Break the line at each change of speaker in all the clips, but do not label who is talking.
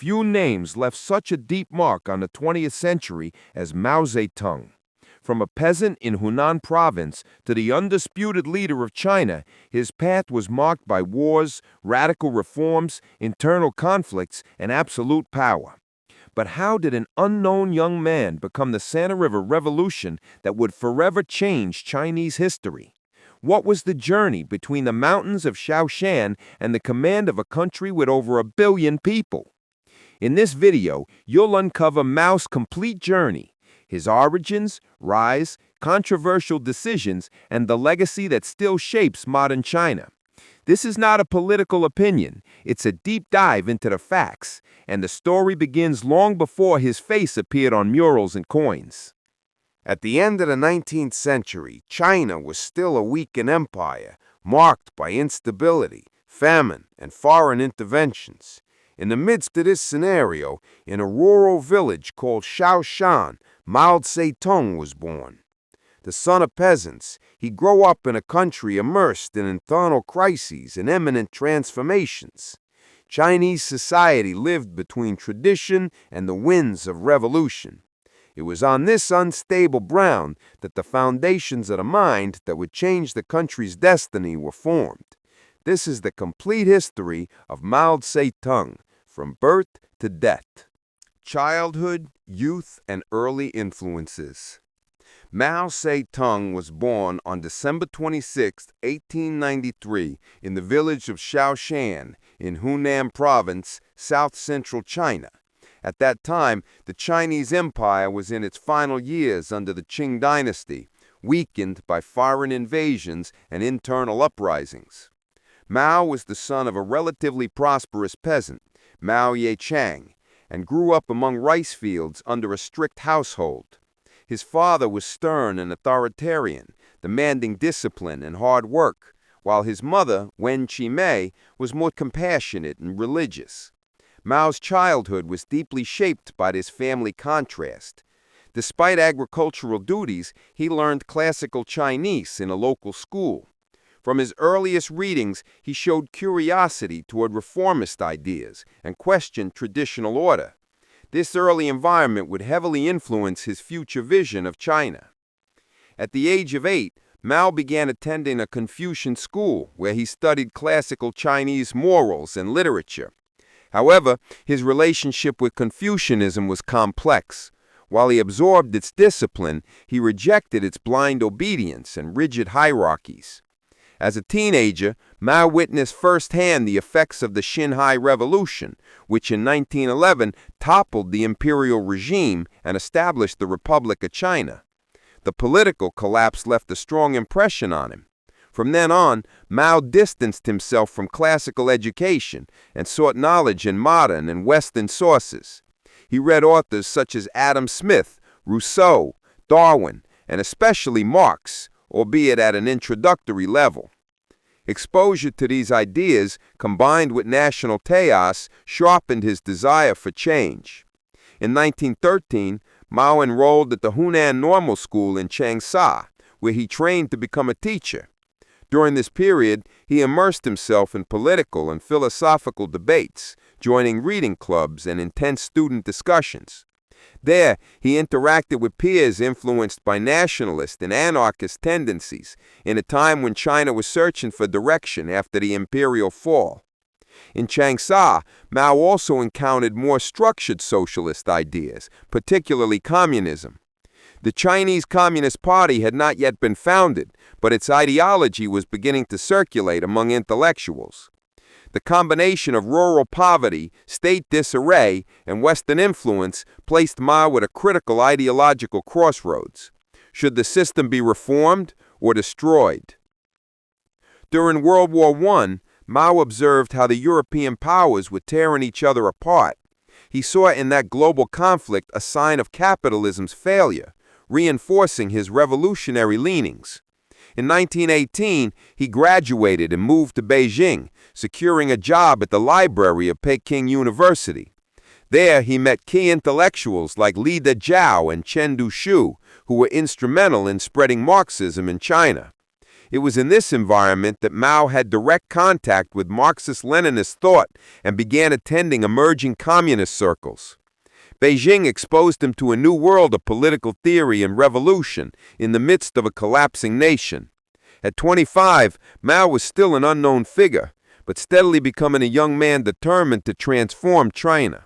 Few names left such a deep mark on the 20th century as Mao Tse-Tung. From a peasant in Hunan province to the undisputed leader of China, his path was marked by wars, radical reforms, internal conflicts, and absolute power. But how did an unknown young man become the center of a revolution that would forever change Chinese history? What was the journey between the mountains of Shaoshan and the command of a country with over 1 billion people? In this video, you'll uncover Mao's complete journey, his origins, rise, controversial decisions, and the legacy that still shapes modern China. This is not a political opinion, it's a deep dive into the facts, and the story begins long before his face appeared on murals and coins.
At the end of the 19th century, China was still a weakened empire, marked by instability, famine, and foreign interventions. In the midst of this scenario, in a rural village called Shaoshan, Mao Tse-Tung was born. The son of peasants, he grew up in a country immersed in internal crises and imminent transformations. Chinese society lived between tradition and the winds of revolution. It was on this unstable ground that the foundations of the mind that would change the country's destiny were formed. This is the complete history of Mao Tse-Tung, from birth to death. Childhood, youth, and early influences. Mao Tse-Tung was born on December 26, 1893, in the village of Shaoshan in Hunan Province, south-central China. At that time, the Chinese Empire was in its final years under the Qing dynasty, weakened by foreign invasions and internal uprisings. Mao was the son of a relatively prosperous peasant, Mao Ye-chang, and grew up among rice fields under a strict household. His father was stern and authoritarian, demanding discipline and hard work, while his mother, Wen Chi-mei, was more compassionate and religious. Mao's childhood was deeply shaped by this family contrast. Despite agricultural duties, he learned classical Chinese in a local school. From his earliest readings, he showed curiosity toward reformist ideas and questioned traditional order. This early environment would heavily influence his future vision of China. At the age of 8, Mao began attending a Confucian school where he studied classical Chinese morals and literature. However, his relationship with Confucianism was complex. While he absorbed its discipline, he rejected its blind obedience and rigid hierarchies. As a teenager, Mao witnessed firsthand the effects of the Xinhai Revolution, which in 1911 toppled the imperial regime and established the Republic of China. The political collapse left a strong impression on him. From then on, Mao distanced himself from classical education and sought knowledge in modern and Western sources. He read authors such as Adam Smith, Rousseau, Darwin, and especially Marx, albeit at an introductory level. Exposure to these ideas, combined with national chaos, sharpened his desire for change. In 1913, Mao enrolled at the Hunan Normal School in Changsha, where he trained to become a teacher. During this period, he immersed himself in political and philosophical debates, joining reading clubs and intense student discussions. There, he interacted with peers influenced by nationalist and anarchist tendencies in a time when China was searching for direction after the imperial fall. In Changsha, Mao also encountered more structured socialist ideas, particularly communism. The Chinese Communist Party had not yet been founded, but its ideology was beginning to circulate among intellectuals. The combination of rural poverty, state disarray, and Western influence placed Mao at a critical ideological crossroads. Should the system be reformed or destroyed? During World War I, Mao observed how the European powers were tearing each other apart. He saw in that global conflict a sign of capitalism's failure, reinforcing his revolutionary leanings. In 1918, he graduated and moved to Beijing, securing a job at the library of Peking University. There, he met key intellectuals like Li Dejiao and Chen Duxiu, who were instrumental in spreading Marxism in China. It was in this environment that Mao had direct contact with Marxist-Leninist thought and began attending emerging communist circles. Beijing exposed him to a new world of political theory and revolution in the midst of a collapsing nation. At 25, Mao was still an unknown figure, but steadily becoming a young man determined to transform China.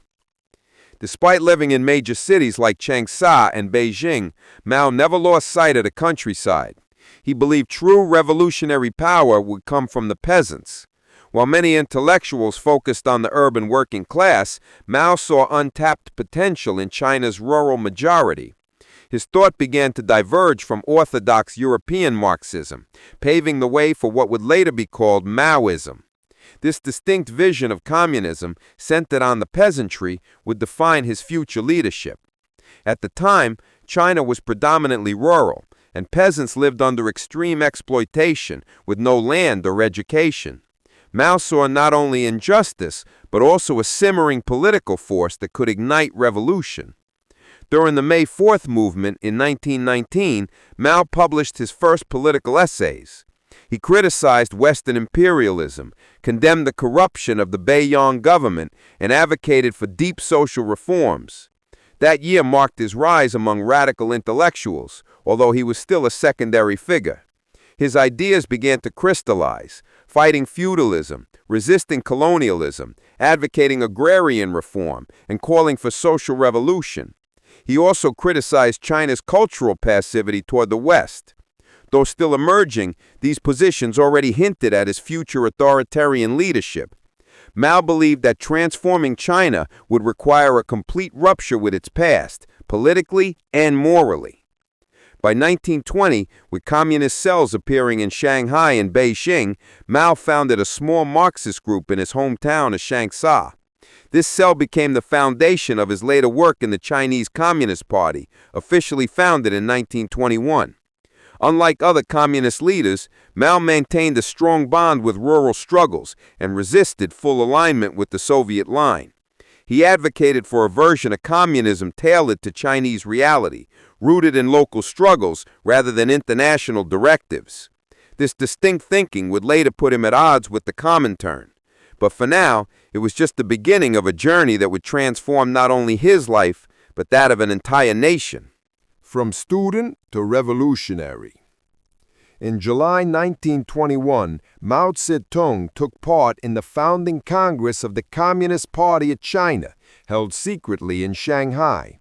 Despite living in major cities like Changsha and Beijing, Mao never lost sight of the countryside. He believed true revolutionary power would come from the peasants. While many intellectuals focused on the urban working class, Mao saw untapped potential in China's rural majority. His thought began to diverge from orthodox European Marxism, paving the way for what would later be called Maoism. This distinct vision of communism, centered on the peasantry, would define his future leadership. At the time, China was predominantly rural, and peasants lived under extreme exploitation with no land or education. Mao saw not only injustice, but also a simmering political force that could ignite revolution. During the May 4th movement in 1919, Mao published his first political essays. He criticized Western imperialism, condemned the corruption of the Beiyang government, and advocated for deep social reforms. That year marked his rise among radical intellectuals, although he was still a secondary figure. His ideas began to crystallize, fighting feudalism, resisting colonialism, advocating agrarian reform, and calling for social revolution. He also criticized China's cultural passivity toward the West. Though still emerging, these positions already hinted at his future authoritarian leadership. Mao believed that transforming China would require a complete rupture with its past, politically and morally. By 1920, with communist cells appearing in Shanghai and Beijing, Mao founded a small Marxist group in his hometown of Changsha. This cell became the foundation of his later work in the Chinese Communist Party, officially founded in 1921. Unlike other communist leaders, Mao maintained a strong bond with rural struggles and resisted full alignment with the Soviet line. He advocated for a version of communism tailored to Chinese reality, rooted in local struggles rather than international directives. This distinct thinking would later put him at odds with the Comintern. But for now, it was just the beginning of a journey that would transform not only his life, but that of an entire nation.
From student to revolutionary. In July 1921, Mao Tse-Tung took part in the founding Congress of the Communist Party of China, held secretly in Shanghai.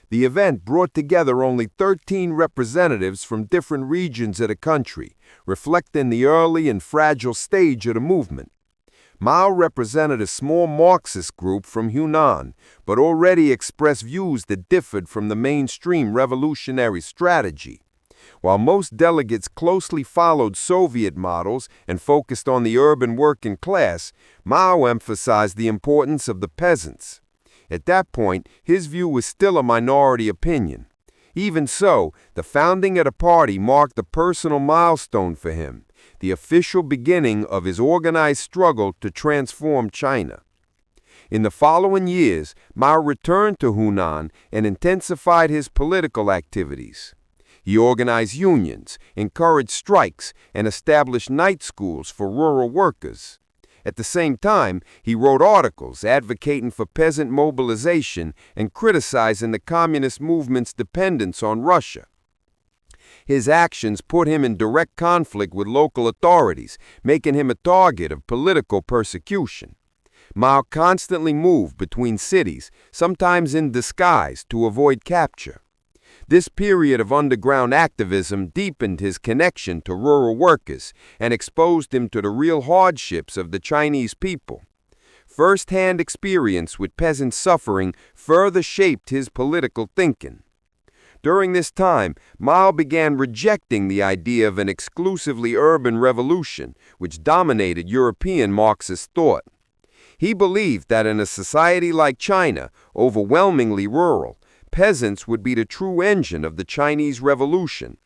The event brought together only 13 representatives from different regions of the country, reflecting the early and fragile stage of the movement. Mao represented a small Marxist group from Hunan, but already expressed views that differed from the mainstream revolutionary strategy. While most delegates closely followed Soviet models and focused on the urban working class, Mao emphasized the importance of the peasants. At that point, his view was still a minority opinion. Even so, the founding of the party marked a personal milestone for him, the official beginning of his organized struggle to transform China. In the following years, Mao returned to Hunan and intensified his political activities. He organized unions, encouraged strikes, and established night schools for rural workers. At the same time, he wrote articles advocating for peasant mobilization and criticizing the communist movement's dependence on Russia. His actions put him in direct conflict with local authorities, making him a target of political persecution. Mao constantly moved between cities, sometimes in disguise to avoid capture. This period of underground activism deepened his connection to rural workers and exposed him to the real hardships of the Chinese people. First-hand experience with peasant suffering further shaped his political thinking. During this time, Mao began rejecting the idea of an exclusively urban revolution, which dominated European Marxist thought. He believed that in a society like China, overwhelmingly rural, peasants would be the true engine of the Chinese Revolution.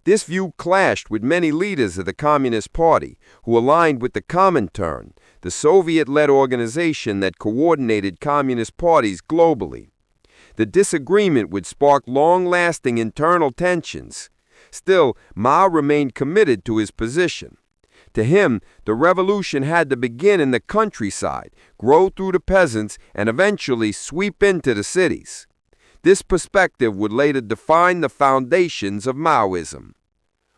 This view clashed with many leaders of the Communist Party, who aligned with the Comintern, the Soviet-led organization that coordinated communist parties globally. The disagreement would spark long-lasting internal tensions.
Still, Mao remained committed to his position. To him, the revolution had to begin in the countryside, grow through the peasants, and eventually sweep into the cities. This perspective would later define the foundations of Maoism.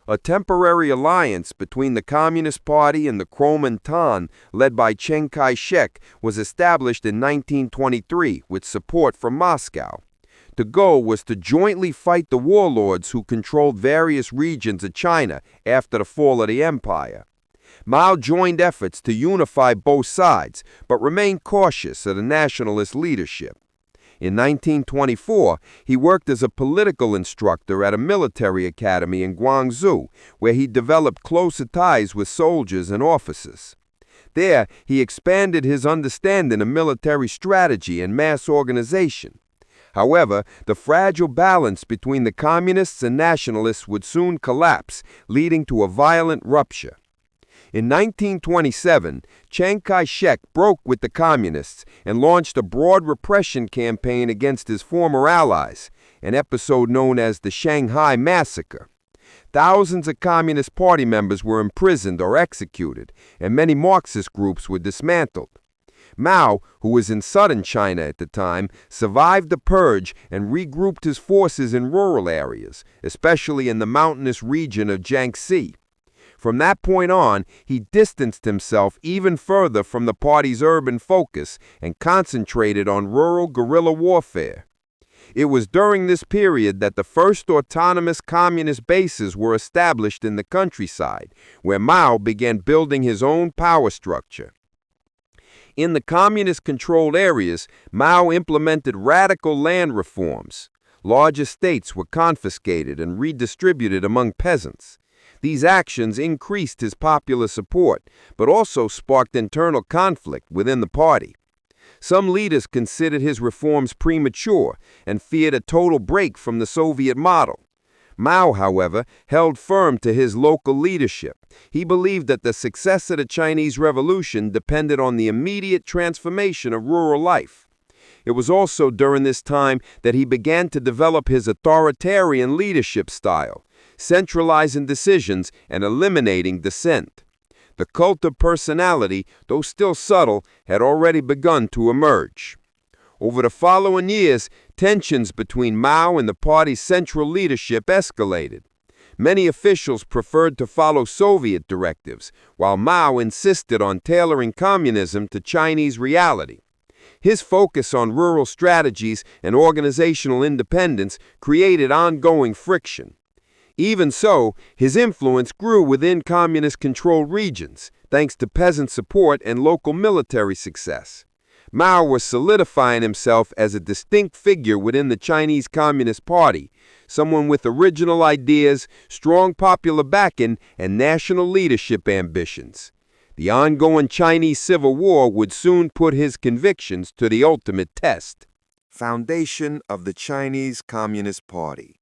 A temporary alliance between the Communist Party and the Kuomintang, led by Chiang Kai-shek, was established in 1923 with support from Moscow. The goal was to jointly fight the warlords who controlled various regions of China after the fall of the empire. Mao joined efforts to unify both sides, but remained cautious of the nationalist leadership. In 1924, he worked as a political instructor at a military academy in Guangzhou, where he developed closer ties with soldiers and officers. There, he expanded his understanding of military strategy and mass organization. However, the fragile balance between the communists and nationalists would soon collapse, leading to a violent rupture. In 1927, Chiang Kai-shek broke with the communists and launched a broad repression campaign against his former allies, an episode known as the Shanghai Massacre. Thousands of Communist Party members were imprisoned or executed, and many Marxist groups were dismantled. Mao, who was in southern China at the time, survived the purge and regrouped his forces in rural areas, especially in the mountainous region of Jiangxi. From that point on, he distanced himself even further from the party's urban focus and concentrated on rural guerrilla warfare. It was during this period that the first autonomous communist bases were established in the countryside, where Mao began building his own power structure. In the communist-controlled areas, Mao implemented radical land reforms. Large estates were confiscated and redistributed among peasants. These actions increased his popular support, but also sparked internal conflict within the party. Some leaders considered his reforms premature and feared a total break from the Soviet model. Mao, however, held firm to his local leadership. He believed that the success of the Chinese Revolution depended on the immediate transformation of rural life. It was also during this time that he began to develop his authoritarian leadership style, centralizing decisions and eliminating dissent. The cult of personality, though still subtle, had already begun to emerge. Over the following years, tensions between Mao and the party's central leadership escalated. Many officials preferred to follow Soviet directives, while Mao insisted on tailoring communism to Chinese reality. His focus on rural strategies and organizational independence created ongoing friction. Even so, his influence grew within communist-controlled regions, thanks to peasant support and local military success. Mao was solidifying himself as a distinct figure within the Chinese Communist Party, someone with original ideas, strong popular backing, and national leadership ambitions. The ongoing Chinese Civil War would soon put his convictions to the ultimate test.
Foundation of the Chinese Communist Party.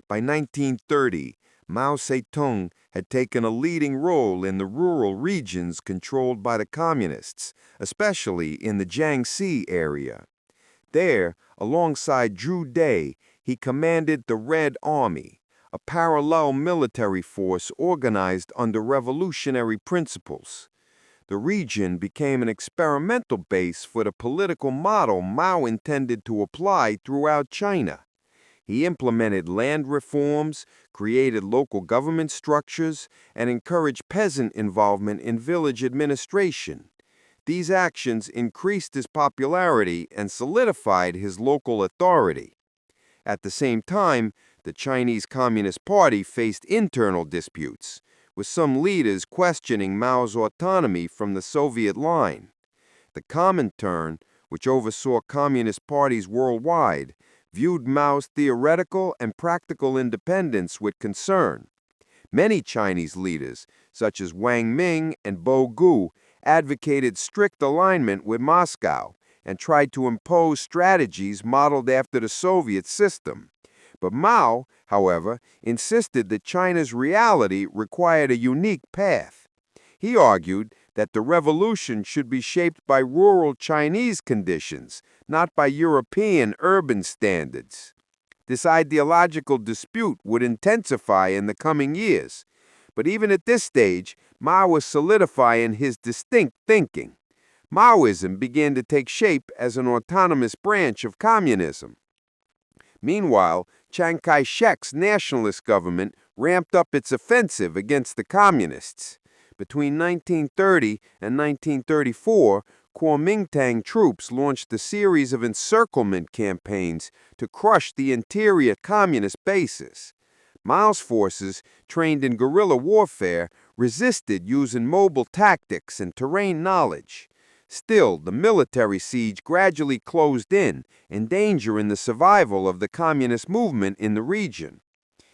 By 1930, Mao Tse-Tung had taken a leading role in the rural regions controlled by the Communists, especially in the Jiangxi area. There, alongside Zhu Dai, he commanded the Red Army, a parallel military force organized under revolutionary principles. The region became an experimental base for the political model Mao intended to apply throughout China. He implemented land reforms, created local government structures, and encouraged peasant involvement in village administration. These actions increased his popularity and solidified his local authority. At the same time, the Chinese Communist Party faced internal disputes, with some leaders questioning Mao's autonomy from the Soviet line. The Comintern, which oversaw communist parties worldwide, viewed Mao's theoretical and practical independence with concern. Many Chinese leaders, such as Wang Ming and Bo Gu, advocated strict alignment with Moscow and tried to impose strategies modeled after the Soviet system. But Mao, however, insisted that China's reality required a unique path. He argued that the revolution should be shaped by rural Chinese conditions, not by European urban standards.
This ideological dispute would intensify in the coming years. But even at this stage, Mao was solidifying his distinct thinking. Maoism began to take shape as an autonomous branch of communism. Meanwhile, Chiang Kai-shek's nationalist government ramped up its offensive against the communists. Between 1930 and 1934, Kuomintang troops launched a series of encirclement campaigns to crush the interior communist bases. Mao's forces, trained in guerrilla warfare, resisted using mobile tactics and terrain knowledge. Still, the military siege gradually closed in, endangering the survival of the communist movement in the region.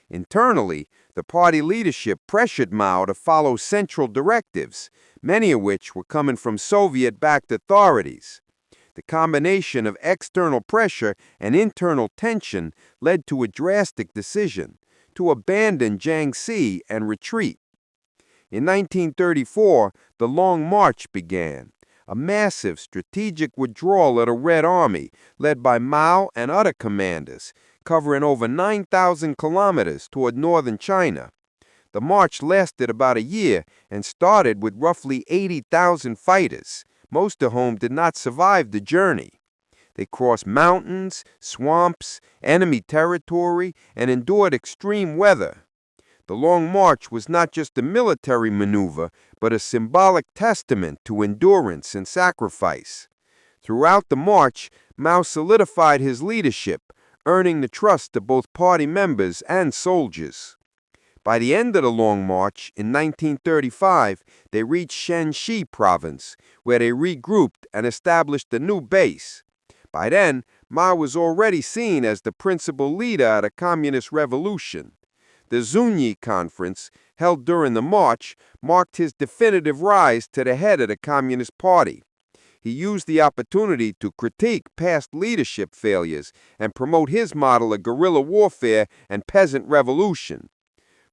Internally, the party leadership pressured Mao to follow central directives, many of which were coming from Soviet-backed authorities. The combination of external pressure and internal tension led to a drastic decision: to abandon Jiangxi and retreat. In 1934, the Long March began, a massive strategic withdrawal of the Red Army, led by Mao and other commanders, covering over 9,000 kilometers toward northern China. The march lasted about a year and started with roughly 80,000 fighters, most of whom did not survive the journey. They crossed mountains, swamps, enemy territory, and endured extreme weather. The Long March was not just a military maneuver, but a symbolic testament to endurance and sacrifice. Throughout the march, Mao solidified his leadership, earning the trust of both party members and soldiers. By the end of the Long March, in 1935, they reached Shanxi province, where they regrouped and established a new base. By then, Mao was already seen as the principal leader of the communist revolution. The Zunyi Conference, held during the march, marked his definitive rise to the head of the Communist Party. He used the opportunity to critique past leadership failures and promote his model of guerrilla warfare and peasant revolution.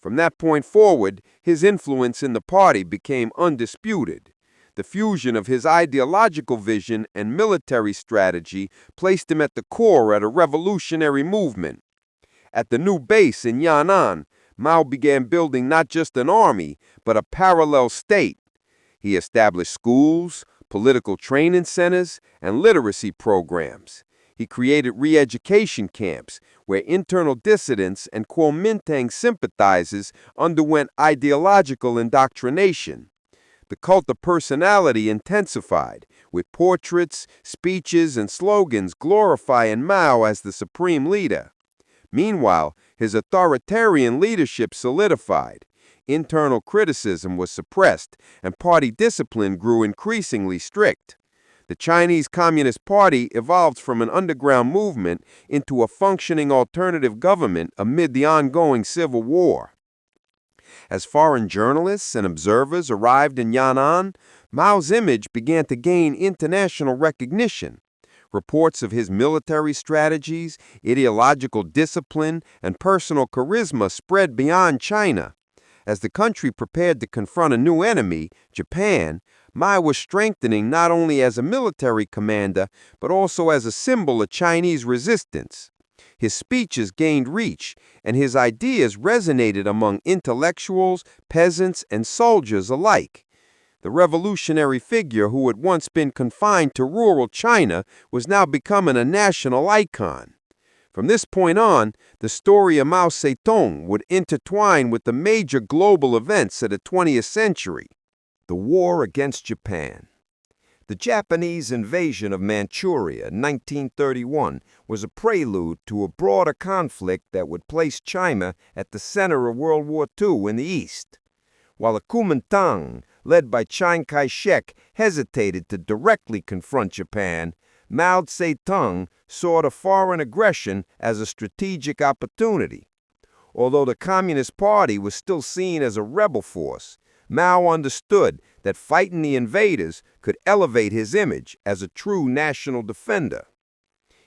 From that point forward, his influence in the party became undisputed. The fusion of his ideological vision and military strategy placed him at the core of the revolutionary movement. At the new base in Yan'an, Mao began building not just an army, but a parallel state. He established schools, political training centers, and literacy programs. He created re-education camps where internal dissidents and Kuomintang sympathizers underwent ideological indoctrination. The cult of personality intensified, with portraits, speeches, and slogans glorifying Mao as the supreme leader. Meanwhile, his authoritarian leadership solidified. Internal criticism was suppressed, and party discipline grew increasingly strict. The Chinese Communist Party evolved from an underground movement into a functioning alternative government amid the ongoing civil war. As foreign journalists and observers arrived in Yan'an, Mao's image began to gain international recognition. Reports of his military strategies, ideological discipline, and personal charisma spread beyond China. As the country prepared to confront a new enemy, Japan, Mao was strengthening not only as a military commander, but also as a symbol of Chinese resistance. His speeches gained reach, and his ideas resonated among intellectuals, peasants, and soldiers alike. The revolutionary figure who had once been confined to rural China was now becoming a national icon. From this point on, the story of Mao Tse-Tung would intertwine with the major global events of the 20th century. The war against Japan. The Japanese invasion of Manchuria in 1931 was a prelude to a broader conflict that would place China at the center of World War II in the East. While the Kuomintang, led by Chiang Kai-shek, hesitated to directly confront Japan, Mao Tse-Tung saw the foreign aggression as a strategic opportunity. Although the Communist Party was still seen as a rebel force, Mao understood that fighting the invaders could elevate his image as a true national defender.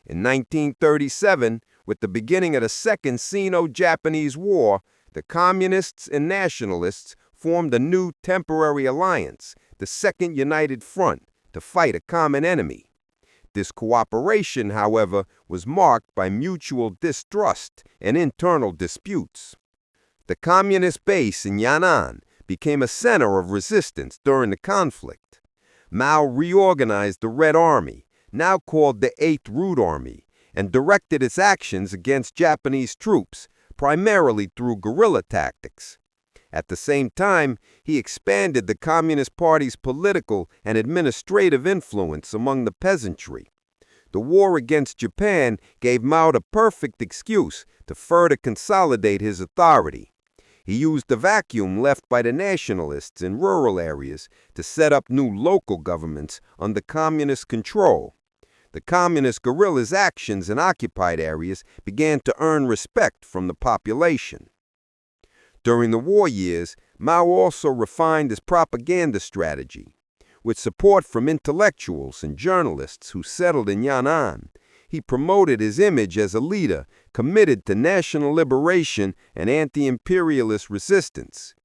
In 1937, with the beginning of the Second Sino-Japanese War, the Communists and Nationalists formed a new temporary alliance, the Second United Front, to fight a common enemy. This cooperation, however, was marked by mutual distrust and internal disputes. The communist base in Yan'an became a center of resistance during the conflict. Mao reorganized the Red Army, now called the Eighth Route Army, and directed its actions against Japanese troops, primarily through guerrilla tactics. At the same time, he expanded the Communist Party's political and administrative influence among the peasantry. The war against Japan gave Mao the perfect excuse to further consolidate his authority. He used the vacuum left by the nationalists in rural areas to set up new local governments under communist control. The communist guerrillas' actions in occupied areas began to earn respect from the population. During the war years, Mao also refined his propaganda strategy. With support from intellectuals and journalists who settled in Yan'an, he promoted his image as a leader committed to national liberation and anti-imperialist resistance.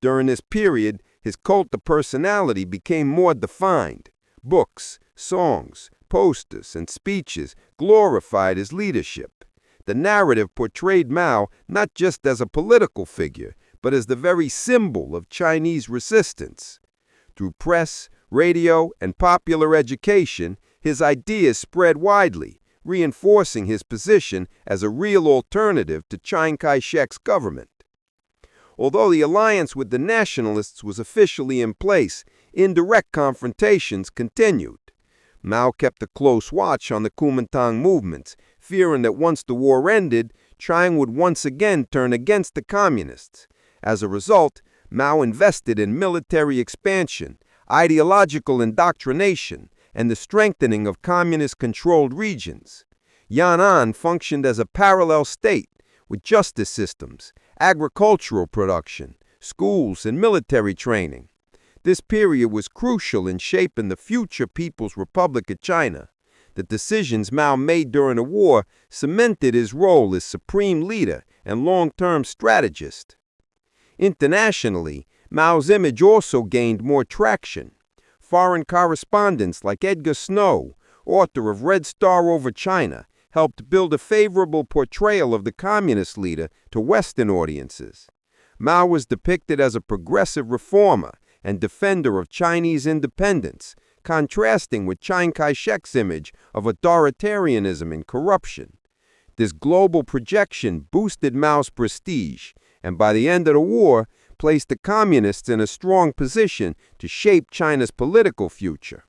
During this period, his cult of personality became more defined. Books, songs, posters, and speeches glorified his leadership. The narrative portrayed Mao not just as a political figure, but as the very symbol of Chinese resistance. Through press, radio, and popular education, his ideas spread widely, reinforcing his position as a real alternative to Chiang Kai-shek's government. Although the alliance with the nationalists was officially in place, indirect confrontations continued. Mao kept a close watch on the Kuomintang movements, fearing that once the war ended, Chiang would once again turn against the communists. As a result, Mao invested in military expansion, ideological indoctrination, and the strengthening of communist-controlled regions. Yan'an functioned as a parallel state, with justice systems, agricultural production, schools, and military training. This period was crucial in shaping the future People's Republic of China. The decisions Mao made during the war cemented his role as supreme leader and long-term strategist. Internationally, Mao's image also gained more traction. Foreign correspondents like Edgar Snow, author of Red Star Over China, helped build a favorable portrayal of the communist leader to Western audiences. Mao was depicted as a progressive reformer and defender of Chinese independence, contrasting with Chiang Kai-shek's image of authoritarianism and corruption. This global projection boosted Mao's prestige, and by the end of the war, placed the communists in a strong position to shape China's political future.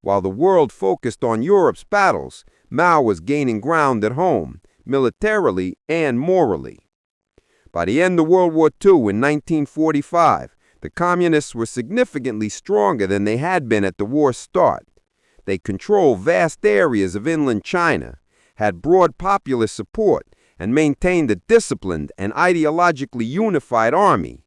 While the world focused on Europe's battles, Mao was gaining ground at home, militarily and morally. By the end of World War II in 1945, the communists were significantly stronger than they had been at the war's start. They controlled vast areas of inland China, had broad popular support, and maintained a disciplined and ideologically unified army.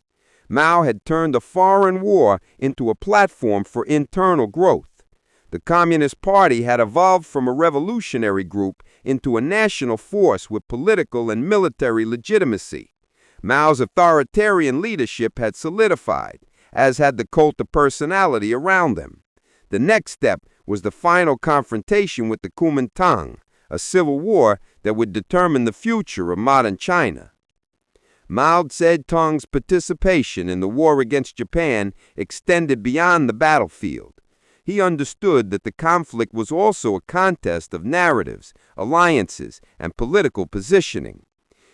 Mao had turned a foreign war into a platform for internal growth. The Communist Party had evolved from a revolutionary group into a national force with political and military legitimacy. Mao's authoritarian leadership had solidified, as had the cult of personality around him. The next step was the final confrontation with the Kuomintang, a civil war that would determine the future of modern China. Mao Tse-Tung's participation in the war against Japan extended beyond the battlefield. He understood that the conflict was also a contest of narratives, alliances, and political positioning.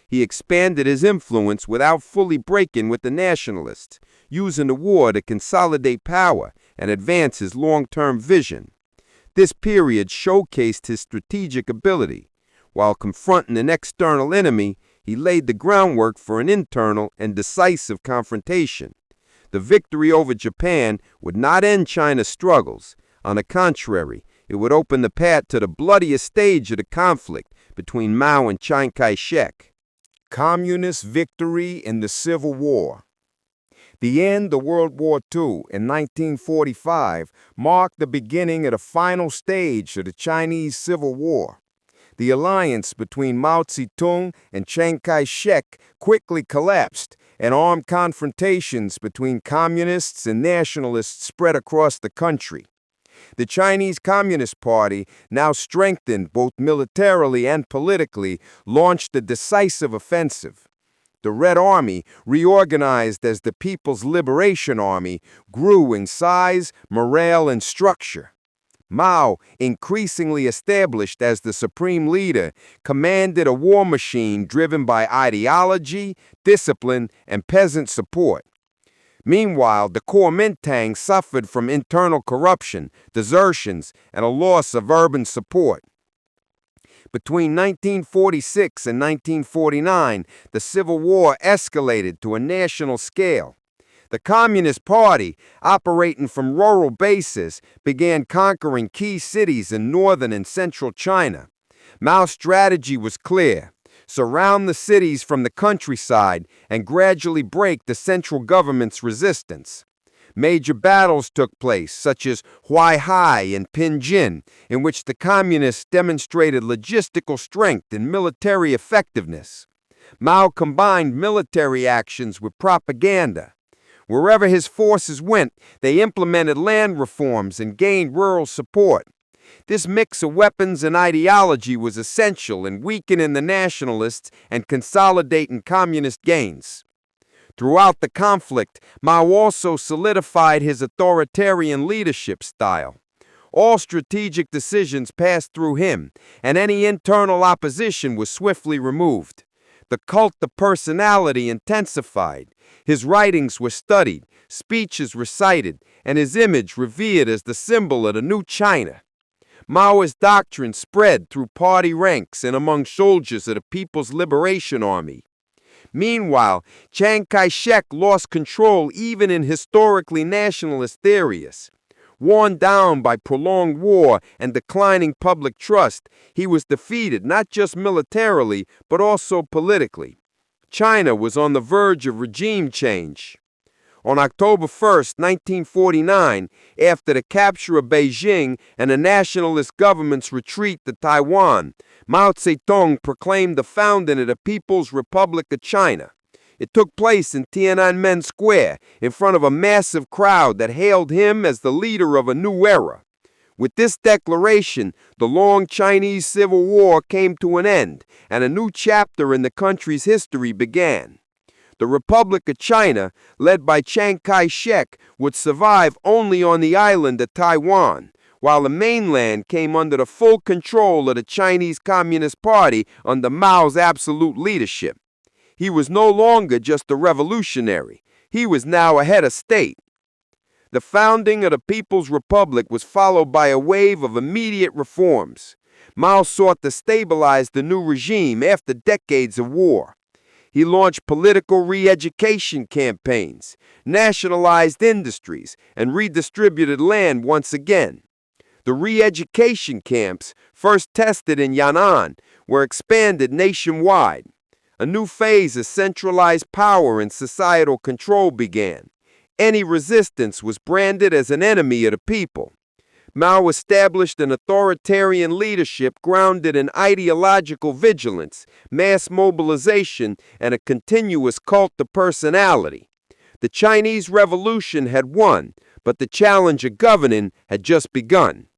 He expanded his influence without fully breaking with the nationalists, using the war to consolidate power and advance his long-term vision. This period showcased his strategic ability. While confronting an external enemy, he laid the groundwork for an internal and decisive confrontation. The victory over Japan would not end China's struggles. On the contrary, it would open the path to the bloodiest stage of the conflict between Mao and Chiang Kai-shek.
Communist victory in the Civil War. The end of World War II in 1945 marked the beginning of the final stage of the Chinese Civil War. The alliance between Mao Tse-Tung and Chiang Kai-shek quickly collapsed, and armed confrontations between communists and nationalists spread across the country. The Chinese Communist Party, now strengthened both militarily and politically, launched a decisive offensive. The Red Army, reorganized as the People's Liberation Army, grew in size, morale, and structure. Mao, increasingly established as the supreme leader, commanded a war machine driven by ideology, discipline, and peasant support. Meanwhile, the Kuomintang suffered from internal corruption, desertions, and a loss of urban support. Between 1946 and 1949, the Civil War escalated to a national scale. The Communist Party, operating from rural bases, began conquering key cities in northern and central China. Mao's strategy was clear: surround the cities from the countryside and gradually break the central government's resistance. Major battles took place, such as Huaihai and Pinjin, in which the Communists demonstrated logistical strength and military effectiveness. Mao combined military actions with propaganda. Wherever his forces went, they implemented land reforms and gained rural support. This mix of weapons and ideology was essential in weakening the nationalists and consolidating communist gains. Throughout the conflict, Mao also solidified his authoritarian leadership style. All strategic decisions passed through him, and any internal opposition was swiftly removed. The cult of personality intensified. His writings were studied, speeches recited, and his image revered as the symbol of the new China. Maoist doctrine spread through party ranks and among soldiers of the People's Liberation Army. Meanwhile, Chiang Kai-shek lost control even in historically nationalist areas. Worn down by prolonged war and declining public trust, he was defeated not just militarily, but also politically. China was on the verge of regime change. On October 1, 1949, after the capture of Beijing and the nationalist government's retreat to Taiwan, Mao Tse-Tung proclaimed the founding of the People's Republic of China. It took place in Tiananmen Square, in front of a massive crowd that hailed him as the leader of a new era. With this declaration, the long Chinese Civil War came to an end, and a new chapter in the country's history began. The Republic of China, led by Chiang Kai-shek, would survive only on the island of Taiwan, while the mainland came under the full control of the Chinese Communist Party under Mao's absolute leadership. He was no longer just a revolutionary. He was now a head of state. The founding of the People's Republic was followed by a wave of immediate reforms. Mao sought to stabilize the new regime after decades of war. He launched political re-education campaigns, nationalized industries, and redistributed land once again. The re-education camps, first tested in Yan'an, were expanded nationwide. A new phase of centralized power and societal control began. Any resistance was branded as an enemy of the people. Mao established an authoritarian leadership grounded in ideological vigilance, mass mobilization, and a continuous cult of personality. The Chinese Revolution had won, but the challenge of governing had just begun.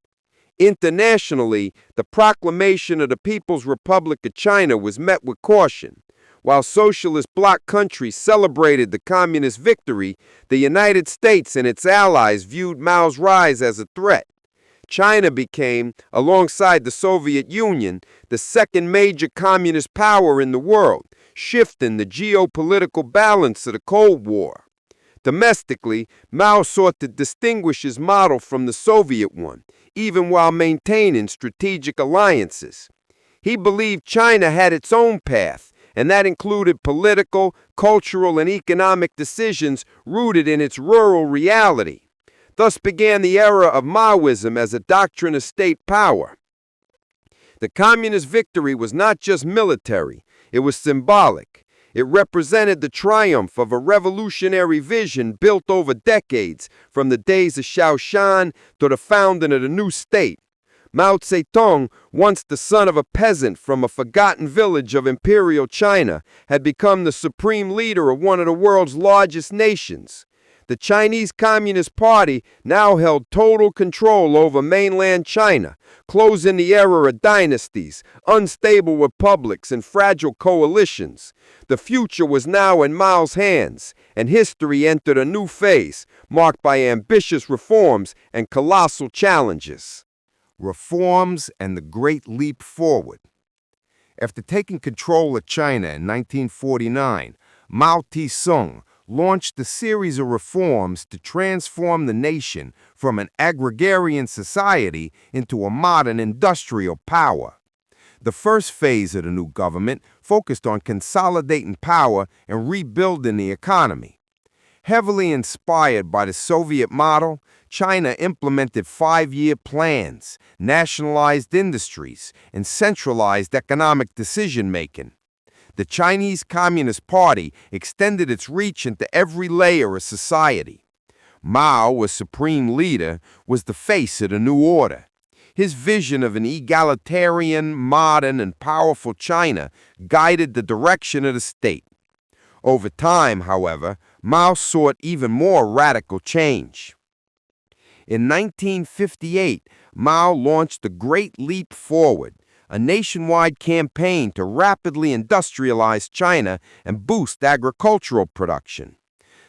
Internationally, the proclamation of the People's Republic of China was met with caution. While socialist bloc countries celebrated the communist victory, the United States and its allies viewed Mao's rise as a threat. China became, alongside the Soviet Union, the second major communist power in the world, shifting the geopolitical balance of the Cold War. Domestically, Mao sought to distinguish his model from the Soviet one, even while maintaining strategic alliances. He believed China had its own path, and that included political, cultural, and economic decisions rooted in its rural reality. Thus began the era of Maoism as a doctrine of state power. The communist victory was not just military, it was symbolic. It represented the triumph of a revolutionary vision built over decades, from the days of Shaoshan to the founding of the new state. Mao Tse-Tung, once the son of a peasant from a forgotten village of imperial China, had become the supreme leader of one of the world's largest nations.
The Chinese Communist Party now held total control over mainland China, closing the era of dynasties, unstable republics, and fragile coalitions. The future was now in Mao's hands, and history entered a new phase, marked by ambitious reforms and colossal challenges. Reforms and the Great Leap Forward. After taking control of China in 1949, Mao Tse-Tung launched a series of reforms to transform the nation from an agrarian society into a modern industrial power. The first phase of the new government focused on consolidating power and rebuilding the economy. Heavily inspired by the Soviet model, China implemented 5-year plans, nationalized industries, and centralized economic decision-making. The Chinese Communist Party extended its reach into every layer of society. Mao, as supreme leader, was the face of the new order. His vision of an egalitarian, modern, and powerful China guided the direction of the state. Over time, however, Mao sought even more radical change. In 1958, Mao launched the Great Leap Forward, a nationwide campaign to rapidly industrialize China and boost agricultural production.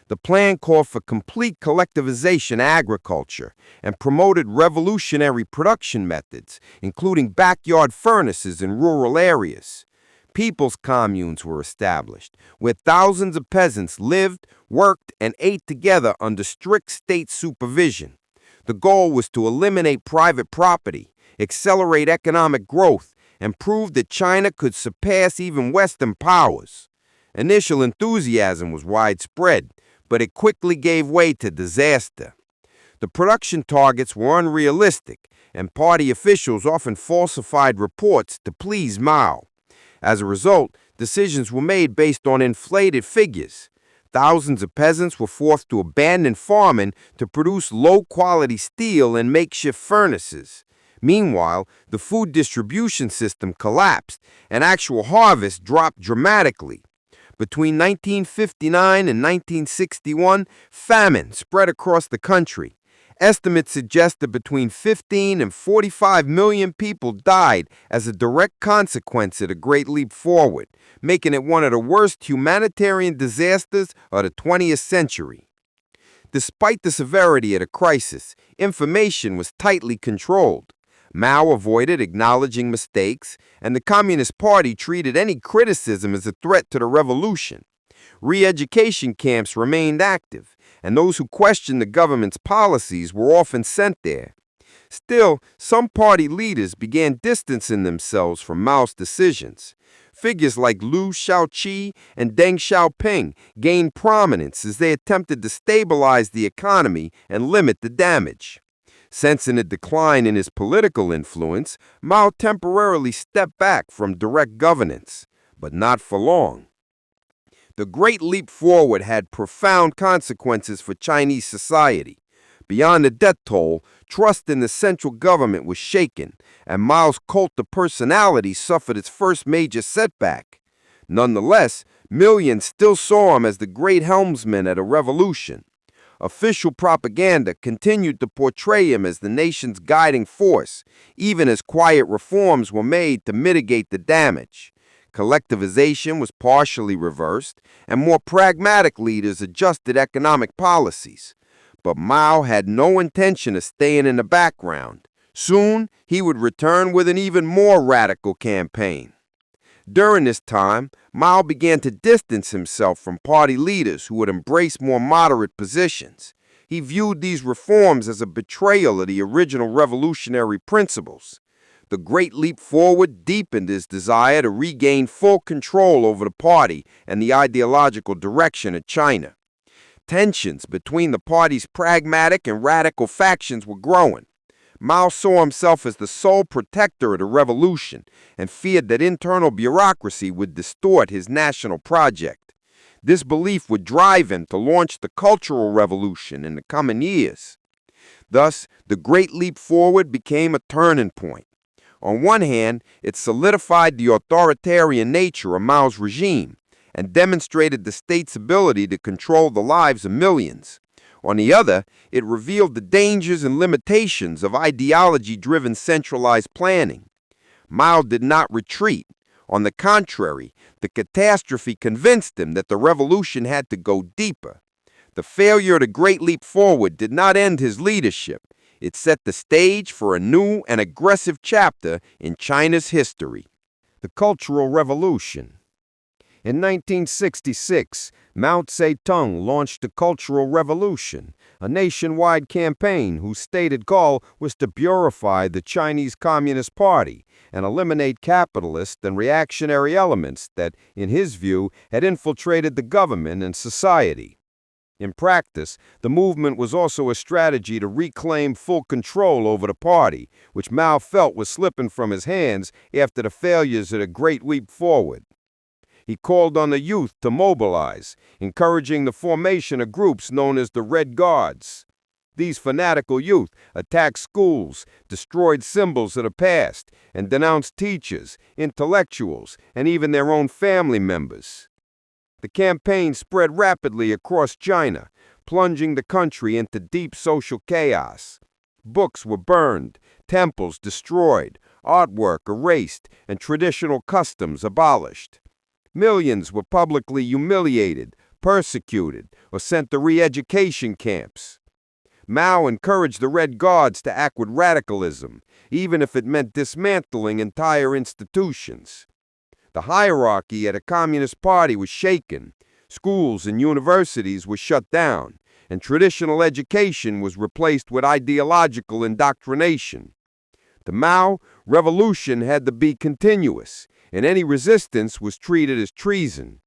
The plan called for complete collectivization of agriculture and promoted revolutionary production methods, including backyard furnaces in rural areas. People's communes were established, where thousands of peasants lived, worked, and ate together under strict state supervision. The goal was to eliminate private property, accelerate economic growth, and prove that China could surpass even Western powers. Initial enthusiasm was widespread, but it quickly gave way to disaster. The production targets were unrealistic, and party officials often falsified reports to please Mao. As a result, decisions were made based on inflated figures. Thousands of peasants were forced to abandon farming to produce low-quality steel and makeshift furnaces. Meanwhile, the food distribution system collapsed, and actual harvests dropped dramatically. Between 1959 and 1961, famine spread across the country. Estimates suggest that between 15 and 45 million people died as a direct consequence of the Great Leap Forward, making it one of the worst humanitarian disasters of the 20th century. Despite the severity of the crisis, information was tightly controlled. Mao avoided acknowledging mistakes, and the Communist Party treated any criticism as a threat to the revolution. Re-education camps remained active, and those who questioned the government's policies were often sent there. Still, some party leaders began distancing themselves from Mao's decisions. Figures like Liu Shaoqi and Deng Xiaoping gained prominence as they attempted to stabilize the economy and limit the damage. Sensing a decline in his political influence, Mao temporarily stepped back from direct governance, but not for long. The Great Leap Forward had profound consequences for Chinese society. Beyond the death toll, trust in the central government was shaken, and Mao's cult of personality suffered its first major setback. Nonetheless, millions still saw him as the great helmsman of the revolution. Official propaganda continued to portray him as the nation's guiding force, even as quiet reforms were made to mitigate the damage. Collectivization was partially reversed, and more pragmatic leaders adjusted economic policies. But Mao had no intention of staying in the background. Soon, he would return with an even more radical campaign. During this time, Mao began to distance himself from party leaders who would embrace more moderate positions. He viewed these reforms as a betrayal of the original revolutionary principles. The Great Leap Forward deepened his desire to regain full control over the party and the ideological direction of China. Tensions between the party's pragmatic and radical factions were growing. Mao saw himself as the sole protector of the revolution and feared that internal bureaucracy would distort his national project. This belief would drive him to launch the Cultural Revolution in the coming years. Thus, the Great Leap Forward became a turning point. On one hand, it solidified the authoritarian nature of Mao's regime and demonstrated the state's ability to control the lives of millions.
On the other, it revealed the dangers and limitations of ideology-driven centralized planning. Mao did not retreat. On the contrary, the catastrophe convinced him that the revolution had to go deeper. The failure of the Great Leap Forward did not end his leadership. It set the stage for a new and aggressive chapter in China's history. The Cultural Revolution. In 1966, Mao Tse-Tung launched the Cultural Revolution, a nationwide campaign whose stated goal was to purify the Chinese Communist Party and eliminate capitalist and reactionary elements that, in his view, had infiltrated the government and society. In practice, the movement was also a strategy to reclaim full control over the party, which Mao felt was slipping from his hands after the failures of the Great Leap Forward. He called on the youth to mobilize, encouraging the formation of groups known as the Red Guards. These fanatical youth attacked schools, destroyed symbols of the past, and denounced teachers, intellectuals, and even their own family members. The campaign spread rapidly across China, plunging the country into deep social chaos. Books were burned, temples destroyed, artwork erased, and traditional customs abolished. Millions were publicly humiliated, persecuted, or sent to re-education camps. Mao encouraged the Red Guards to act with radicalism, even if it meant dismantling entire institutions. The hierarchy at a Communist Party was shaken, schools and universities were shut down, and traditional education was replaced with ideological indoctrination. The Mao revolution had to be continuous, and any resistance was treated as treason.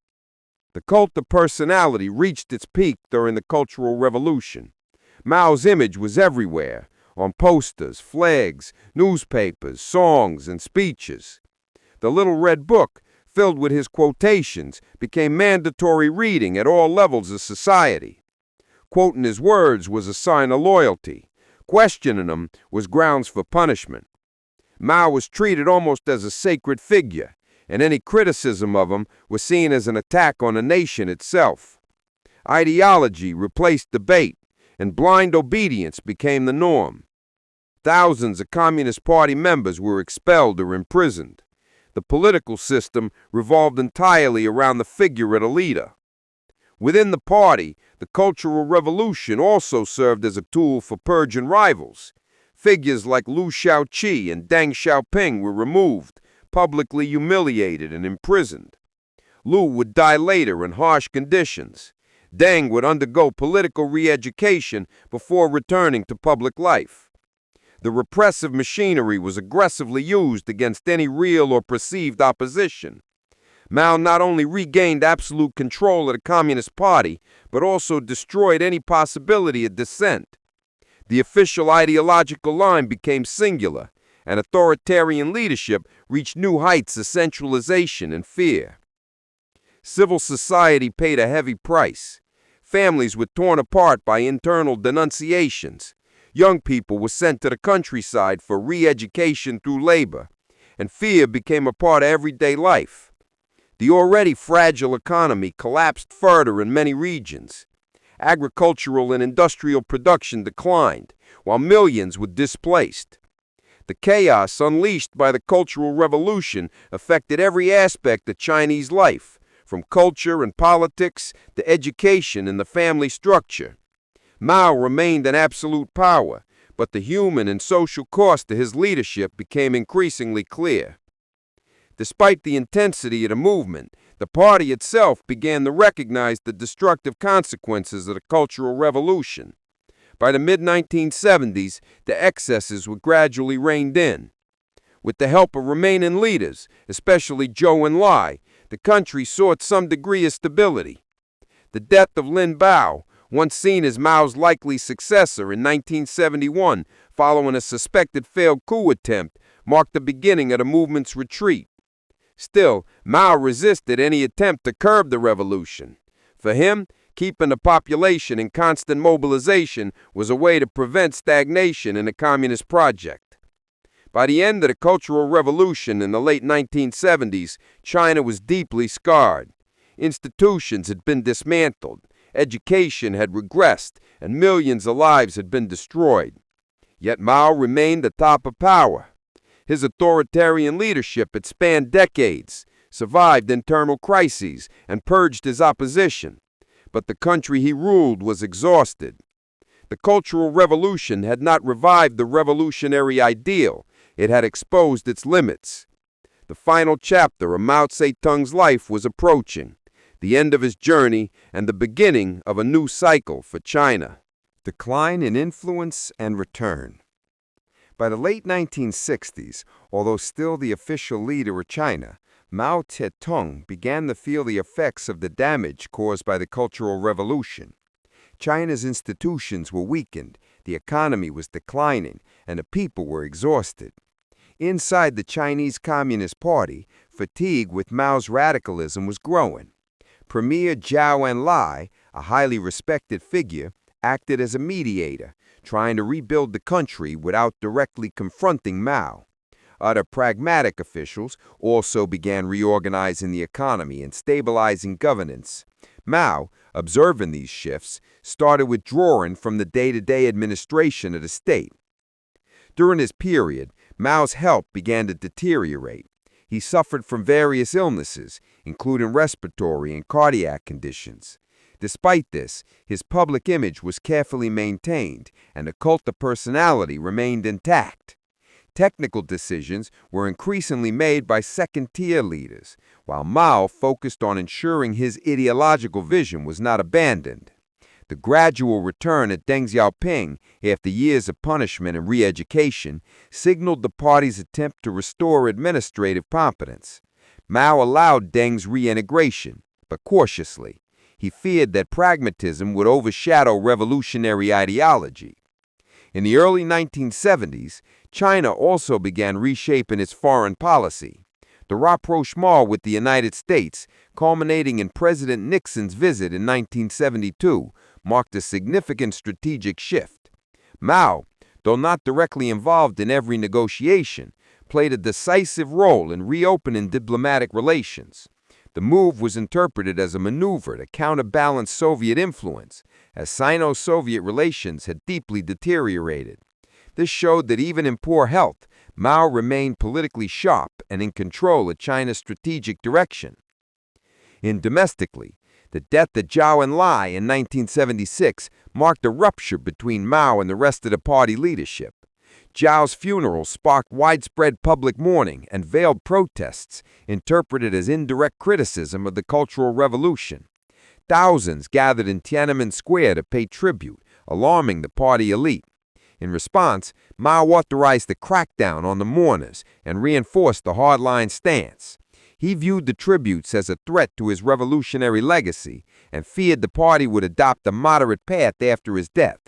The cult of personality reached its peak during the Cultural Revolution. Mao's image was everywhere, on posters, flags, newspapers, songs, and speeches. The Little Red Book, filled with his quotations, became mandatory reading at all levels of society. Quoting his words was a sign of loyalty. Questioning them was grounds for punishment. Mao was treated almost as a sacred figure, and any criticism of him was seen as an attack on the nation itself. Ideology replaced debate, and blind obedience became the norm. Thousands of Communist Party members were expelled or imprisoned. The political system revolved entirely around the figure of the leader. Within the party, the Cultural Revolution also served as a tool for purging rivals. Figures like Liu Shaoqi and Deng Xiaoping were removed, publicly humiliated and imprisoned. Liu would die later in harsh conditions. Deng would undergo political re-education before returning to public life. The repressive machinery was aggressively used against any real or perceived opposition. Mao not only regained absolute control of the Communist Party, but also destroyed any possibility of dissent. The official ideological line became singular, and authoritarian leadership reached new heights of centralization and fear. Civil society paid a heavy price. Families were torn apart by internal denunciations. Young people were sent to the countryside for re-education through labor, and fear became a part of everyday life. The already fragile economy collapsed further in many regions. Agricultural and industrial production declined, while millions were displaced. The chaos unleashed by the Cultural Revolution affected every aspect of Chinese life, from culture and politics to education and the family structure. Mao remained in absolute power, but the human and social cost of his leadership became increasingly clear. Despite the intensity of the movement, the party itself began to recognize the destructive consequences of the Cultural Revolution. By the mid-1970s, the excesses were gradually reined in. With the help of remaining leaders, especially Zhou Enlai, the country sought some degree of stability. The death of Lin Biao, once seen as Mao's likely successor in 1971, following a suspected failed coup attempt, marked the beginning of the movement's retreat. Still, Mao resisted any attempt to curb the revolution. For him, keeping the population in constant mobilization was a way to prevent stagnation in the communist project. By the end of the Cultural Revolution in the late 1970s, China was deeply scarred. Institutions had been dismantled. Education had regressed, and millions of lives had been destroyed. Yet Mao remained atop of power. His authoritarian leadership had spanned decades, survived internal crises, and purged his opposition. But the country he ruled was exhausted. The Cultural Revolution had not revived the revolutionary ideal. It had exposed its limits. The final chapter of Mao Tse-Tung's life was approaching, the end of his journey and the beginning of a new cycle for China. Decline in influence and return. By the late 1960s, although still the official leader of China, Mao Tse-Tung began to feel the effects of the damage caused by the Cultural Revolution. China's institutions were weakened, the economy was declining, and the people were exhausted. Inside the Chinese Communist Party, fatigue with Mao's radicalism was growing. Premier Zhou Enlai, a highly respected figure, acted as a mediator, trying to rebuild the country without directly confronting Mao. Other pragmatic officials also began reorganizing the economy and stabilizing governance. Mao, observing these shifts, started withdrawing from the day-to-day administration of the state. During this period, Mao's health began to deteriorate. He suffered from various illnesses, including respiratory and cardiac conditions. Despite this, his public image was carefully maintained, and the cult of personality remained intact. Technical decisions were increasingly made by second-tier leaders, while Mao focused on ensuring his ideological vision was not abandoned. The gradual return of Deng Xiaoping after years of punishment and re-education signaled the party's attempt to restore administrative competence. Mao allowed Deng's reintegration, but cautiously. He feared that pragmatism would overshadow revolutionary ideology. In the early 1970s, China also began reshaping its foreign policy. The rapprochement with the United States, culminating in President Nixon's visit in 1972, marked a significant strategic shift. Mao, though not directly involved in every negotiation, played a decisive role in reopening diplomatic relations. The move was interpreted as a maneuver to counterbalance Soviet influence, as Sino-Soviet relations had deeply deteriorated. This showed that even in poor health, Mao remained politically sharp and in control of China's strategic direction. Domestically, the death of Zhou Enlai in 1976 marked a rupture between Mao and the rest of the party leadership. Zhou's funeral sparked widespread public mourning and veiled protests, interpreted as indirect criticism of the Cultural Revolution. Thousands gathered in Tiananmen Square to pay tribute, alarming the party elite. In response, Mao authorized the crackdown on the mourners and reinforced the hardline stance. He viewed the tributes as a threat to his revolutionary legacy and feared the party would adopt a moderate path after his death.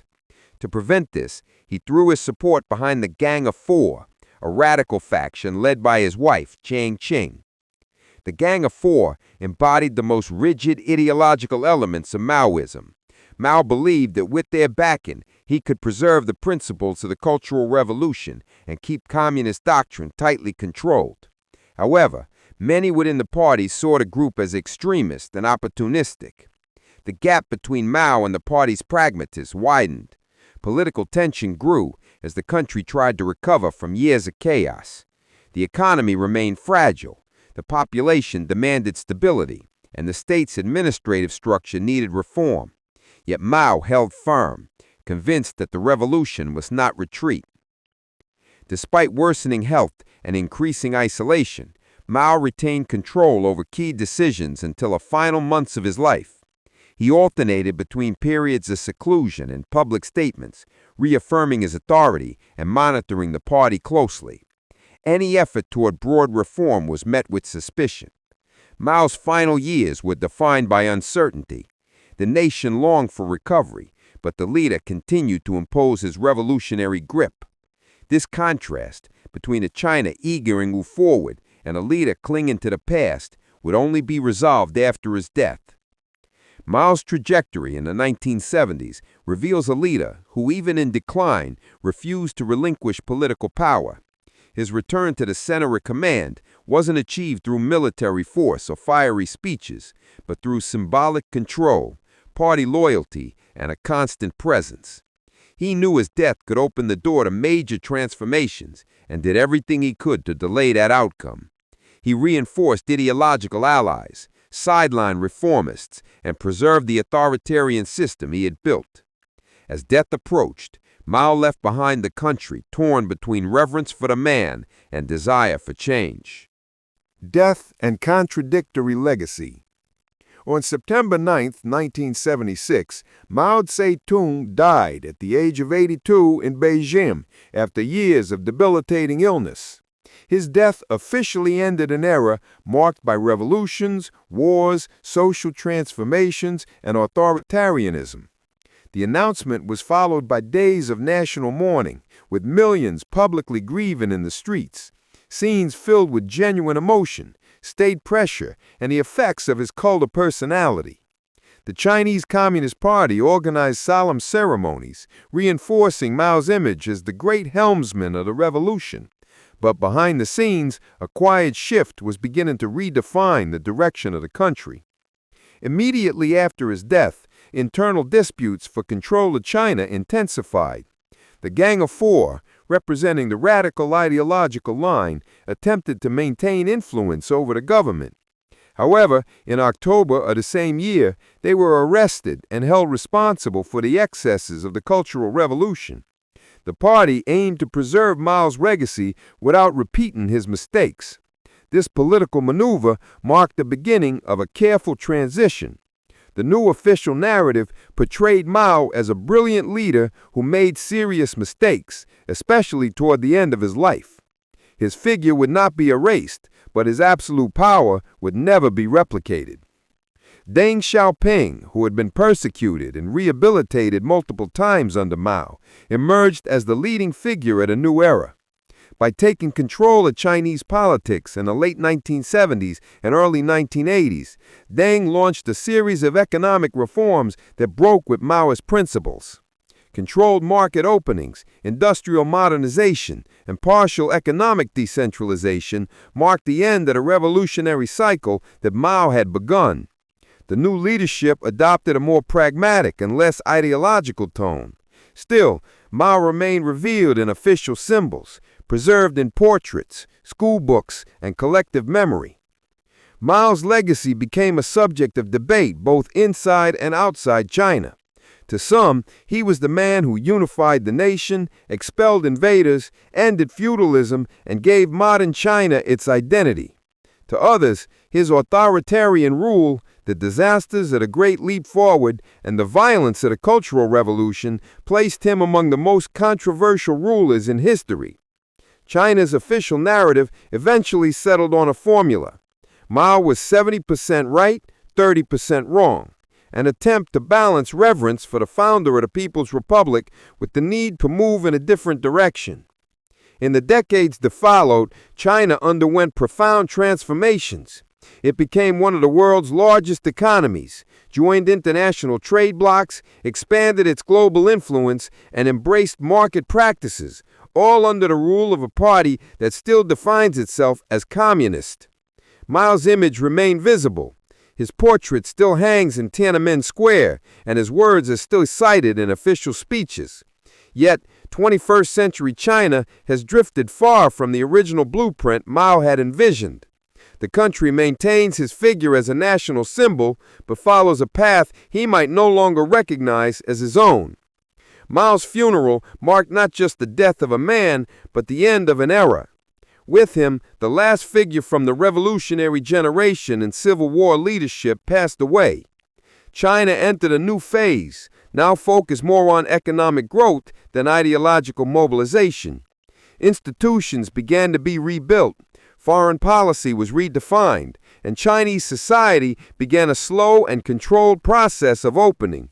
To prevent this, he threw his support behind the Gang of Four, a radical faction led by his wife, Chiang Ching. The Gang of Four embodied the most rigid ideological elements of Maoism. Mao believed that with their backing, he could preserve the principles of the Cultural Revolution and keep communist doctrine tightly controlled. However, many within the party saw the group as extremist and opportunistic. The gap between Mao and the party's pragmatists widened. Political tension grew as the country tried to recover from years of chaos. The economy remained fragile, the population demanded stability, and the state's administrative structure needed reform. Yet Mao held firm, convinced that the revolution must not retreat. Despite worsening health and increasing isolation, Mao retained control over key decisions until the final months of his life. He alternated between periods of seclusion and public statements, reaffirming his authority and monitoring the party closely. Any effort toward broad reform was met with suspicion. Mao's final years were defined by uncertainty. The nation longed for recovery, but the leader continued to impose his revolutionary grip. This contrast between a China eager to move forward and a leader clinging to the past would only be resolved after his death. Mao's trajectory in the 1970s reveals a leader who, even in decline, refused to relinquish political power. His return to the center of command wasn't achieved through military force or fiery speeches, but through symbolic control, party loyalty, and a constant presence. He knew his death could open the door to major transformations and did everything he could to delay that outcome. He reinforced ideological allies, sidelined reformists, and preserved the authoritarian system he had built. As death approached, Mao left behind the country torn between reverence for the man and desire for change.
Death and contradictory legacy. On September 9, 1976, Mao Tse-Tung died at the age of 82 in Beijing after years of debilitating illness. His death officially ended an era marked by revolutions, wars, social transformations, and authoritarianism. The announcement was followed by days of national mourning, with millions publicly grieving in the streets. Scenes filled with genuine emotion, state pressure, and the effects of his cult of personality. The Chinese Communist Party organized solemn ceremonies, reinforcing Mao's image as the great helmsman of the revolution. But behind the scenes, a quiet shift was beginning to redefine the direction of the country. Immediately after his death, internal disputes for control of China intensified. The Gang of Four, representing the radical ideological line, attempted to maintain influence over the government. However, in October of the same year, they were arrested and held responsible for the excesses of the Cultural Revolution. The party aimed to preserve Mao's legacy without repeating his mistakes. This political maneuver marked the beginning of a careful transition. The new official narrative portrayed Mao as a brilliant leader who made serious mistakes, especially toward the end of his life. His figure would not be erased, but his absolute power would never be replicated. Deng Xiaoping, who had been persecuted and rehabilitated multiple times under Mao, emerged as the leading figure at a new era. By taking control of Chinese politics in the late 1970s and early 1980s, Deng launched a series of economic reforms that broke with Maoist principles. Controlled market openings, industrial modernization, and partial economic decentralization marked the end of the revolutionary cycle that Mao had begun. The new leadership adopted a more pragmatic and less ideological tone. Still, Mao remained revered in official symbols, preserved in portraits, school books, and collective memory. Mao's legacy became a subject of debate both inside and outside China. To some, he was the man who unified the nation, expelled invaders, ended feudalism, and gave modern China its identity. To others, his authoritarian rule, the disasters of the Great Leap Forward, and the violence of the Cultural Revolution placed him among the most controversial rulers in history. China's official narrative eventually settled on a formula. Mao was 70% right, 30% wrong, an attempt to balance reverence for the founder of the People's Republic with the need to move in a different direction. In the decades that followed, China underwent profound transformations. It became one of the world's largest economies, joined international trade blocs, expanded its global influence, and embraced market practices, all under the rule of a party that still defines itself as communist. Mao's image remained visible. His portrait still hangs in Tiananmen Square, and his words are still cited in official speeches. Yet, 21st century China has drifted far from the original blueprint Mao had envisioned. The country maintains his figure as a national symbol, but follows a path he might no longer recognize as his own. Mao's funeral marked not just the death of a man, but the end of an era. With him, the last figure from the revolutionary generation in Civil War leadership passed away. China entered a new phase, now focused more on economic growth than ideological mobilization. Institutions began to be rebuilt, foreign policy was redefined, and Chinese society began a slow and controlled process of opening.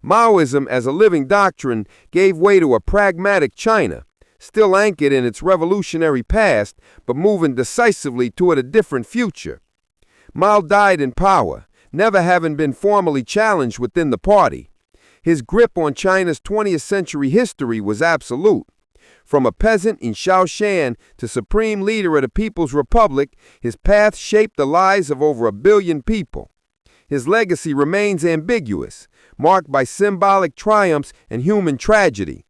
Maoism as a living doctrine gave way to a pragmatic China, still anchored in its revolutionary past, but moving decisively toward a different future. Mao died in power, never having been formally challenged within the party. His grip on China's 20th century history was absolute. From a peasant in Shaoshan to supreme leader of the People's Republic, his path shaped the lives of over 1 billion people. His legacy remains ambiguous, marked by symbolic triumphs and human tragedy.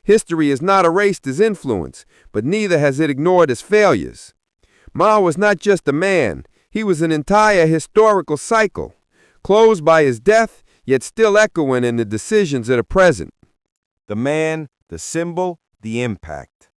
History has not erased his influence, but neither has it ignored his failures. Mao was not just a man, he was an entire historical cycle, closed by his death, yet still echoing in the decisions of the present.
The man, the symbol, the impact.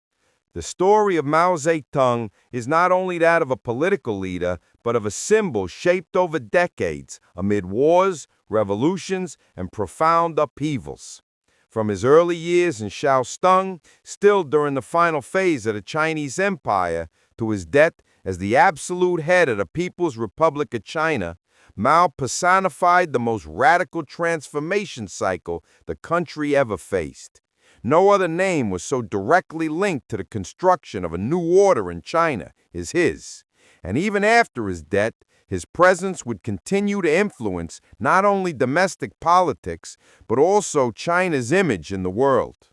The story of Mao Tse-Tung is not only that of a political leader, but of a symbol shaped over decades amid wars, revolutions, and profound upheavals. From his early years in Shaostung, still during the final phase of the Chinese Empire, to his death as the absolute head of the People's Republic of China, Mao personified the most radical transformation cycle the country ever faced. No other name was so directly linked to the construction of a new order in China as his. And even after his death, his presence would continue to influence not only domestic politics, but also China's image in the world.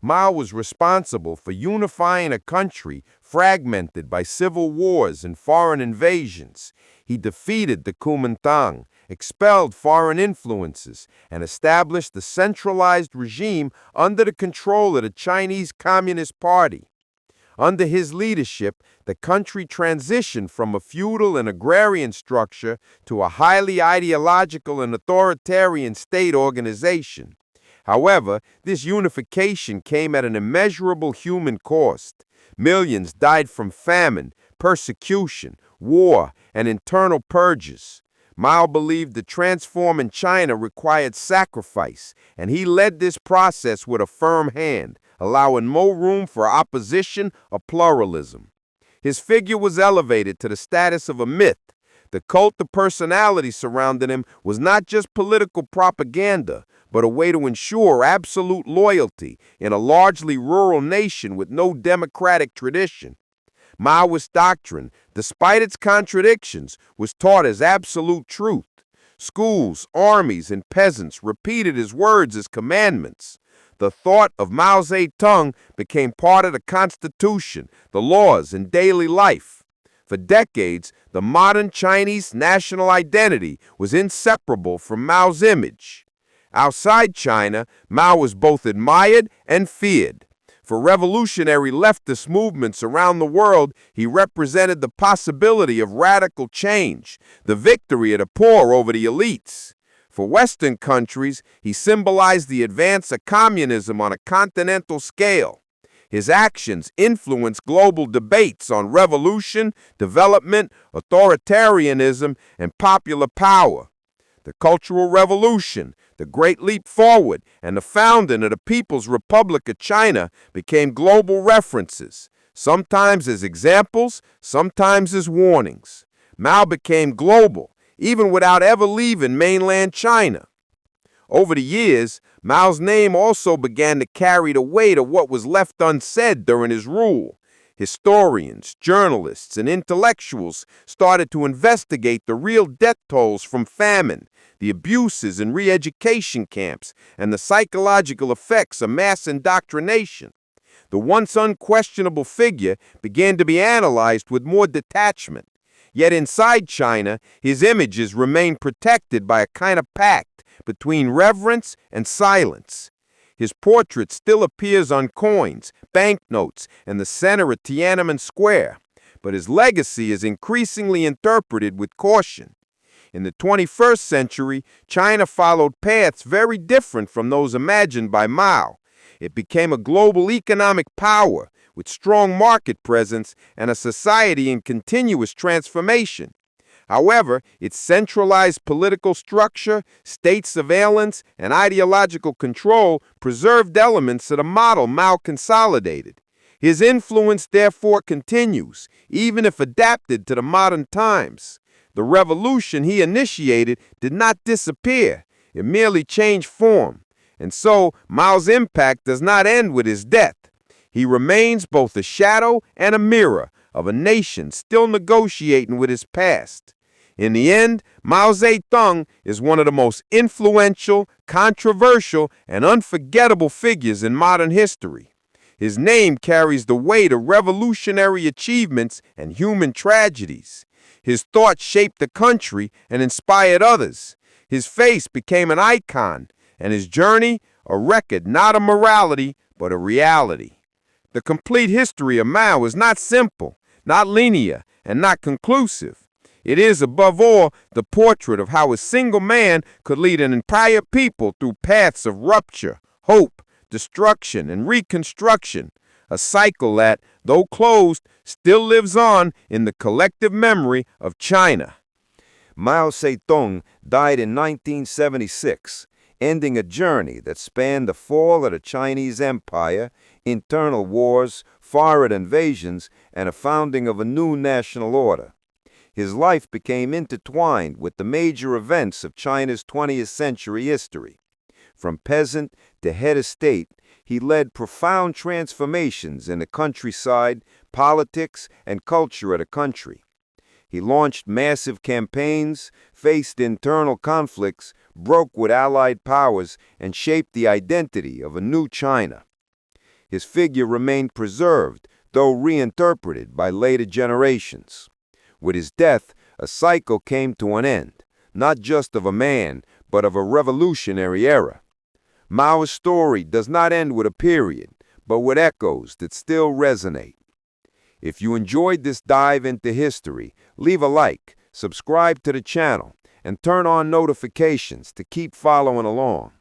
Mao was responsible for unifying a country fragmented by civil wars and foreign invasions. He defeated the Kuomintang, expelled foreign influences, and established a centralized regime under the control of the Chinese Communist Party. Under his leadership, the country transitioned from a feudal and agrarian structure to a highly ideological and authoritarian state organization. However, this unification came at an immeasurable human cost. Millions died from famine, persecution, war, and internal purges. Mao believed that transforming China required sacrifice, and he led this process with a firm hand, allowing no room for opposition or pluralism. His figure was elevated to the status of a myth. The cult of personality surrounding him was not just political propaganda, but a way to ensure absolute loyalty in a largely rural nation with no democratic tradition. Maoist doctrine, despite its contradictions, was taught as absolute truth. Schools, armies, and peasants repeated his words as commandments. The thought of Mao Tse-Tung became part of the Constitution, the laws, and daily life. For decades, the modern Chinese national identity was inseparable from Mao's image. Outside China, Mao was both admired and feared. For revolutionary leftist movements around the world, he represented the possibility of radical change, the victory of the poor over the elites. For Western countries, he symbolized the advance of communism on a continental scale. His actions influenced global debates on revolution, development, authoritarianism, and popular power. The Cultural Revolution, the Great Leap Forward, and the founding of the People's Republic of China became global references, sometimes as examples, sometimes as warnings. Mao became global, even without ever leaving mainland China. Over the years, Mao's name also began to carry the weight of what was left unsaid during his rule. Historians, journalists, and intellectuals started to investigate the real death tolls from famine, the abuses in re-education camps, and the psychological effects of mass indoctrination. The once unquestionable figure began to be analyzed with more detachment. Yet inside China, his images remained protected by a kind of pact between reverence and silence. His portrait still appears on coins, banknotes, and the center of Tiananmen Square, but his legacy is increasingly interpreted with caution. In the 21st century, China followed paths very different from those imagined by Mao. It became a global economic power with strong market presence and a society in continuous transformation. However, its centralized political structure, state surveillance, and ideological control preserved elements of the model Mao consolidated. His influence, therefore, continues, even if adapted to the modern times. The revolution he initiated did not disappear. It merely changed form. And so, Mao's impact does not end with his death. He remains both a shadow and a mirror of a nation still negotiating with its past. In the end, Mao Tse-Tung is one of the most influential, controversial, and unforgettable figures in modern history. His name carries the weight of revolutionary achievements and human tragedies. His thoughts shaped the country and inspired others.
His face became an icon, and his journey a record not of morality, but a reality. The complete history of Mao is not simple, not linear, and not conclusive. It is, above all, the portrait of how a single man could lead an entire people through paths of rupture, hope, destruction, and reconstruction, a cycle that, though closed, still lives on in the collective memory of China.
Mao Tse-Tung died in 1976, ending a journey that spanned the fall of the Chinese Empire, internal wars, foreign invasions, and a founding of a new national order. His life became intertwined with the major events of China's 20th century history. From peasant to head of state, he led profound transformations in the countryside, politics, and culture of the country. He launched massive campaigns, faced internal conflicts, broke with allied powers, and shaped the identity of a new China. His figure remained preserved, though reinterpreted by later generations. With his death, a cycle came to an end, not just of a man, but of a revolutionary era. Mao's story does not end with a period, but with echoes that still resonate. If you enjoyed this dive into history, leave a like, subscribe to the channel, and turn on notifications to keep following along.